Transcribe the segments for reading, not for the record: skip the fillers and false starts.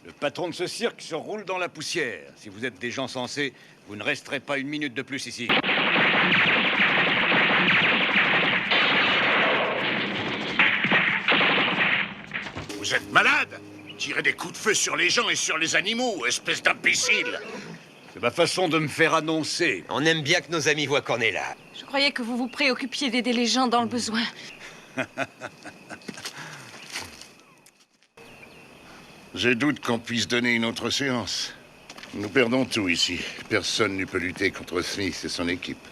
Le patron de ce cirque se roule dans la poussière. Si vous êtes des gens sensés, vous ne resterez pas une minute de plus ici. Vous êtes malade? Tirez des coups de feu sur les gens et sur les animaux, espèce d'imbécile! C'est ma façon de me faire annoncer. On aime bien que nos amis voient qu'on est là. Je croyais que vous vous préoccupiez d'aider les gens dans le besoin. Je doute qu'on puisse donner une autre séance. Nous perdons tout ici. Personne ne peut lutter contre Smith et son équipe.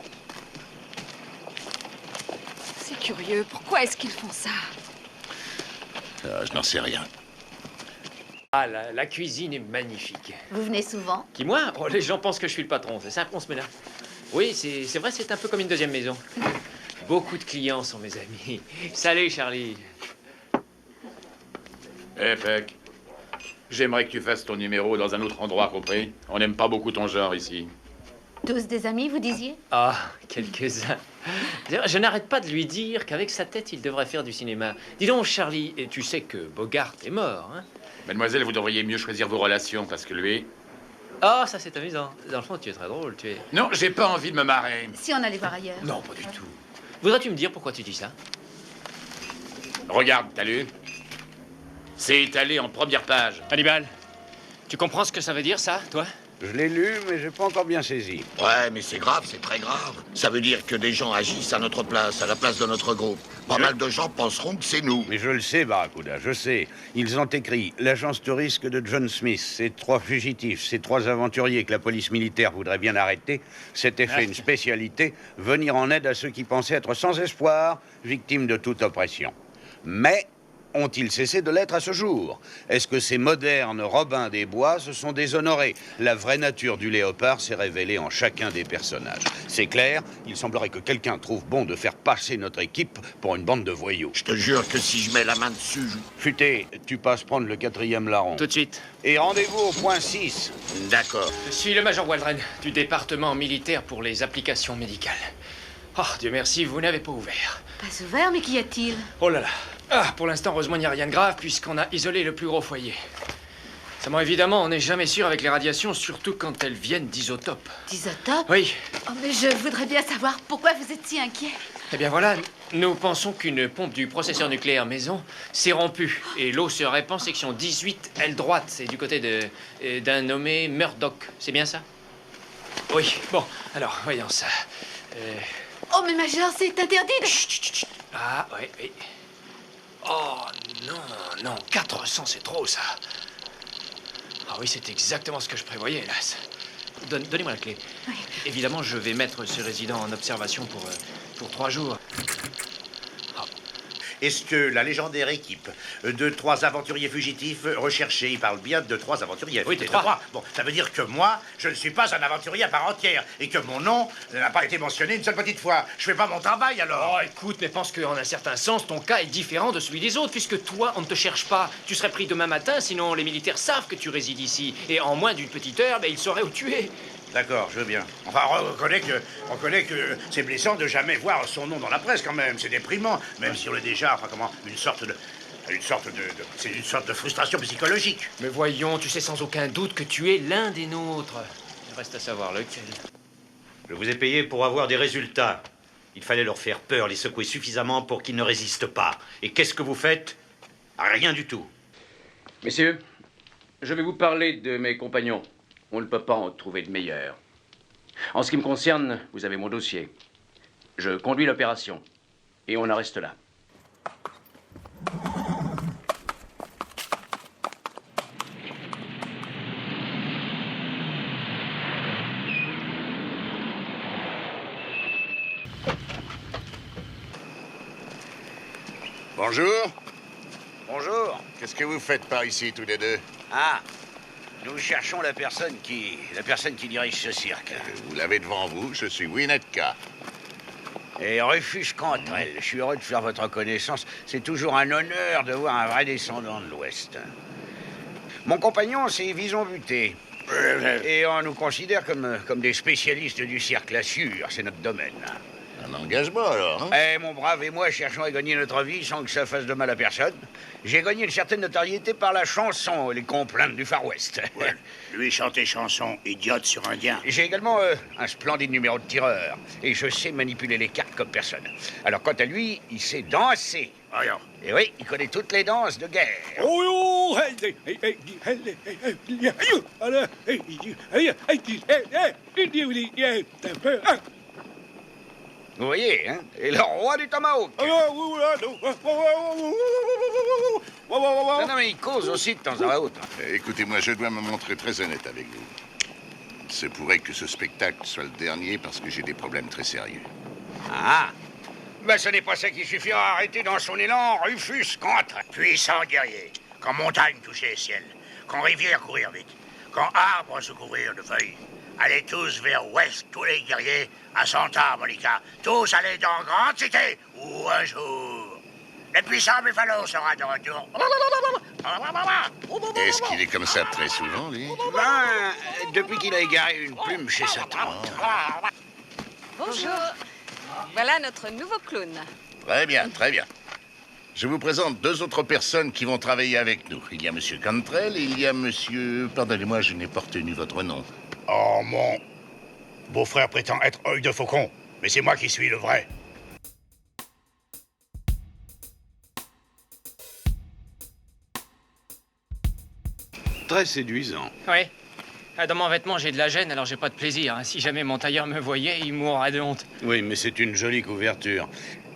C'est curieux. Pourquoi est-ce qu'ils font ça? Ah, je n'en sais rien. Ah, la cuisine est magnifique. Vous venez souvent? Qui, moi? Oh, les gens pensent que je suis le patron, c'est simple, on se met là. Oui, c'est vrai, c'est un peu comme une deuxième maison. Beaucoup de clients sont mes amis. Salut, Charlie. Eh, Peck, j'aimerais que tu fasses ton numéro dans un autre endroit, compris? On n'aime pas beaucoup ton genre ici. Tous des amis, vous disiez? Ah, quelques-uns. Je n'arrête pas de lui dire qu'avec sa tête, il devrait faire du cinéma. Dis donc, Charlie, et tu sais que Bogart est mort, hein? Mademoiselle, vous devriez mieux choisir vos relations, parce que lui... Oh, ça c'est amusant. Dans le fond, tu es très drôle, tu es... Non, j'ai pas envie de me marrer. Si on allait voir ailleurs. Non, pas du tout. Voudrais-tu me dire pourquoi tu dis ça? Regarde, t'as lu? C'est étalé en première page. Hannibal, tu comprends ce que ça veut dire, ça, toi? Je l'ai lu, mais j'ai pas encore bien saisi. Ouais, mais c'est grave, c'est très grave. Ça veut dire que des gens agissent à notre place, à la place de notre groupe. Pas mal de gens penseront que c'est nous. Mais je le sais, Barracuda, je sais. Ils ont écrit l'agence de risque de John Smith, ces 3 fugitifs, ces 3 aventuriers que la police militaire voudrait bien arrêter. S'était fait une spécialité, venir en aide à ceux qui pensaient être sans espoir, victimes de toute oppression. Mais ont-ils cessé de l'être à ce jour? Est-ce que ces modernes Robins des Bois se sont déshonorés? La vraie nature du léopard s'est révélée en chacun des personnages. C'est clair, il semblerait que quelqu'un trouve bon de faire passer notre équipe pour une bande de voyous. Je te jure que si je mets la main dessus, Futé, tu passes prendre le 4e larron. Tout de suite. Et rendez-vous au point 6. D'accord. Je suis le major Waldron, du département militaire pour les applications médicales. Oh, Dieu merci, vous n'avez pas ouvert. Pas ouvert, mais qu'y a-t-il? Oh là là. Ah, pour l'instant, heureusement, il n'y a rien de grave puisqu'on a isolé le plus gros foyer. Seulement, évidemment, on n'est jamais sûr avec les radiations, surtout quand elles viennent d'isotopes. D'isotopes? Oui. Oh, mais je voudrais bien savoir pourquoi vous êtes si inquiet. Eh bien voilà, nous pensons qu'une pompe du processeur nucléaire maison s'est rompue et l'eau se répand section 18, aile droite. C'est du côté d'un nommé Murdoch. C'est bien ça? Oui. Bon, alors, voyons ça. Oh, mais major, c'est interdit de... Chut, chut, chut. Ah, oui, oui. Oh, non, non, 400, c'est trop, ça. Ah oui, c'est exactement ce que je prévoyais, hélas. Donnez-moi la clé. Oui. Évidemment, je vais mettre ce résident en observation pour 3 jours. Est-ce que la légendaire équipe de 3 aventuriers fugitifs recherchés, il parle bien de 3 aventuriers. Oui, de 3. Bon, ça veut dire que moi, je ne suis pas un aventurier à part entière et que mon nom n'a pas été mentionné une seule petite fois. Je fais pas mon travail alors. Oh, écoute, mais pense qu'en un certain sens, ton cas est différent de celui des autres, puisque toi, on ne te cherche pas. Tu serais pris demain matin, sinon les militaires savent que tu résides ici. Et en moins d'une petite heure, ils sauraient où tu es. D'accord, je veux bien. Enfin, on reconnaît que c'est blessant de jamais voir son nom dans la presse quand même. C'est déprimant, même si on est déjà, une sorte de c'est une sorte de frustration psychologique. Mais voyons, tu sais sans aucun doute que tu es l'un des nôtres. Il reste à savoir lequel. Je vous ai payé pour avoir des résultats. Il fallait leur faire peur, les secouer suffisamment pour qu'ils ne résistent pas. Et qu'est-ce que vous faites? Rien du tout. Messieurs, je vais vous parler de mes compagnons. On ne peut pas en trouver de meilleurs. En ce qui me concerne, vous avez mon dossier. Je conduis l'opération. Et on en reste là. Bonjour. Bonjour. Qu'est-ce que vous faites par ici, tous les deux? Ah, nous cherchons la personne qui dirige ce cirque. Vous l'avez devant vous, je suis Winnetka. Et refuge Cantrell. Je suis heureux de faire votre connaissance. C'est toujours un honneur de voir un vrai descendant de l'Ouest. Mon compagnon, c'est Vison Buté. Et on nous considère comme des spécialistes du cirque, la sûre. C'est notre domaine. Un engagement, alors, hein? Eh, mon brave et moi cherchons à gagner notre vie sans que ça fasse de mal à personne. J'ai gagné une certaine notoriété par la chanson et les complaintes du Far West. Ouais. Lui chanter chanson idiote sur indien. J'ai également un splendide numéro de tireur. Et je sais manipuler les cartes comme personne. Alors, quant à lui, il sait danser. Voyons. Et oui, il connaît toutes les danses de guerre. Vous voyez, hein? Et le roi du tomahawk. Non, mais il cause aussi de temps à autre. Écoutez-moi, je dois me montrer très honnête avec vous. Il se pourrait que ce spectacle soit le dernier parce que j'ai des problèmes très sérieux. Ah! Ben, ce n'est pas ça qui suffira à arrêter dans son élan Rufus contre. Puissant guerrier. Quand montagne touchait le ciel. Quand rivière courir vite. Quand arbre se couvrir de feuilles. Allez tous vers ouest, tous les guerriers, à Santa Monica. Tous allez dans grande cité, ou un jour. Le puissant Buffalo sera de retour. Est-ce qu'il est comme ça très souvent, lui? Ben, depuis qu'il a égaré une plume chez sa tante. Bonjour. Voilà notre nouveau clown. Très bien, très bien. Je vous présente deux autres personnes qui vont travailler avec nous. Il y a Monsieur Cantrell et il y a Monsieur... Pardonnez-moi, je n'ai pas retenu votre nom. Oh, mon beau-frère prétend être œil de faucon, mais c'est moi qui suis le vrai. Très séduisant. Oui. Ah, dans mon vêtement, j'ai de la gêne, alors j'ai pas de plaisir. Si jamais mon tailleur me voyait, il mourrait de honte. Oui, mais c'est une jolie couverture.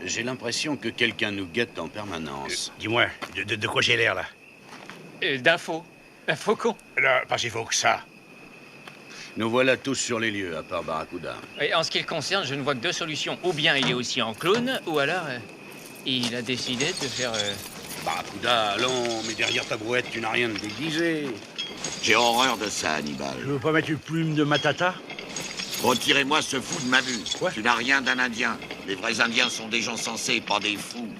J'ai l'impression que quelqu'un nous guette en permanence. Dis-moi, de quoi j'ai l'air, là? D'un faux. Un faucon. Là, pas si faux que ça. Nous voilà tous sur les lieux, à part Barracuda. Et en ce qui le concerne, je ne vois que deux solutions. Ou bien il est aussi en clown, ou alors il a décidé de faire... Barracuda, allons, mais derrière ta brouette, tu n'as rien de déguisé. J'ai horreur de ça, Hannibal. Je veux pas mettre une plume de matata? Retirez-moi ce fou de ma vue. Quoi? Tu n'as rien d'un Indien. Les vrais Indiens sont des gens sensés, pas des fous.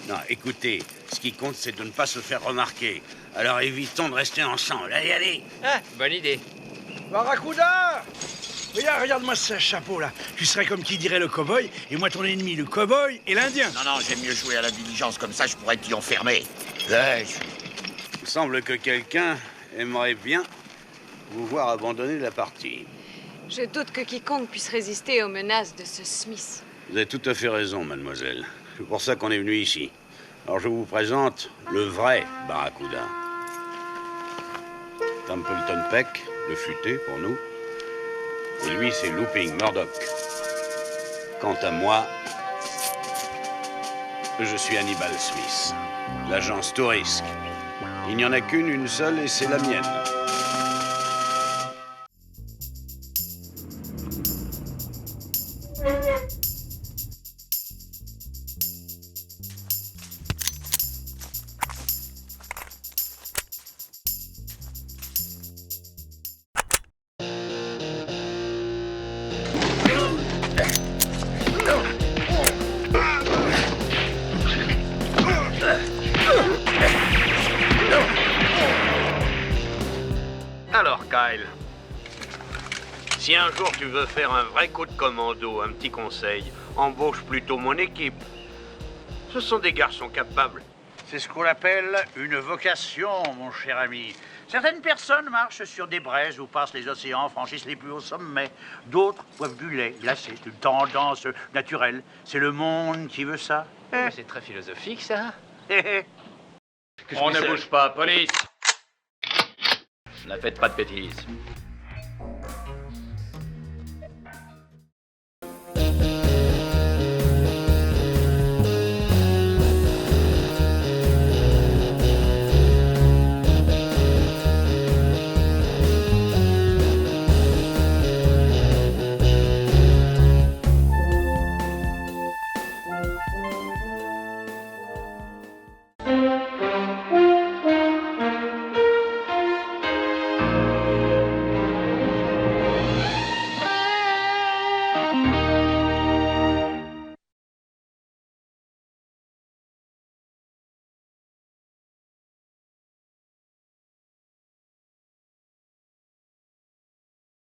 Non, écoutez, ce qui compte, c'est de ne pas se faire remarquer. Alors évitons de rester ensemble. Allez, allez. Ah, bonne idée. Barracuda! Regarde-moi ce chapeau-là. Tu serais comme qui dirait le cow-boy, et moi ton ennemi, le cow-boy et l'Indien. Non, j'aime mieux jouer à la diligence comme ça, je pourrais t'y enfermer. Là, Il semble que quelqu'un aimerait bien vous voir abandonner la partie. Je doute que quiconque puisse résister aux menaces de ce Smith. Vous avez tout à fait raison, mademoiselle. C'est pour ça qu'on est venu ici. Alors je vous présente le vrai Barracuda. Templeton Peck, le futé pour nous. Et lui, c'est Looping Murdoch. Quant à moi, je suis Hannibal Smith, l'agence Touriste. Il n'y en a qu'une, une seule, et c'est la mienne. Alors, Kyle, si un jour tu veux faire un vrai coup de commando, un petit conseil, embauche plutôt mon équipe. Ce sont des garçons capables. C'est ce qu'on appelle une vocation, mon cher ami. Certaines personnes marchent sur des braises ou passent les océans, franchissent les plus hauts sommets. D'autres boivent du lait glacé. C'est une tendance naturelle. C'est le monde qui veut ça. C'est très philosophique, ça. On ne bouge pas, police! Ne faites pas de bêtises.